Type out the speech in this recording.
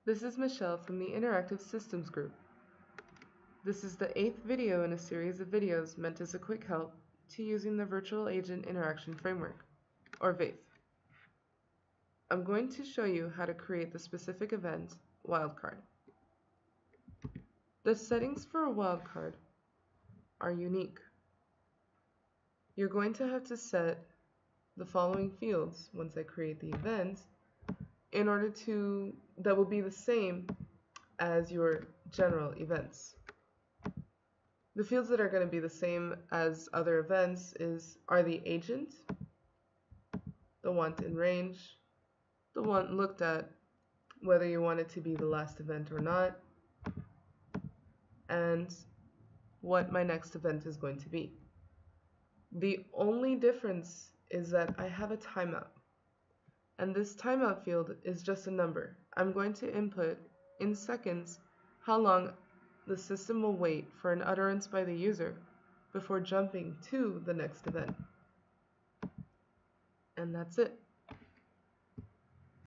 This is Michelle from the Interactive Systems Group. This is the 8th video in a series of videos meant as a quick help to using the Virtual Agent Interaction Framework, or VAIF. I'm going to show you how to create the specific event, Wildcard. The settings for a wildcard are unique. You're going to have to set the following fields once I create the event in order that will be the same as your general events. The fields that are going to be the same as other events are the agent, the want in range, the want looked at, whether you want it to be the last event or not, and what my next event is going to be. The only difference is that I have a timeout, and this timeout field is just a number. I'm going to input in seconds how long the system will wait for an utterance by the user before jumping to the next event. And that's it.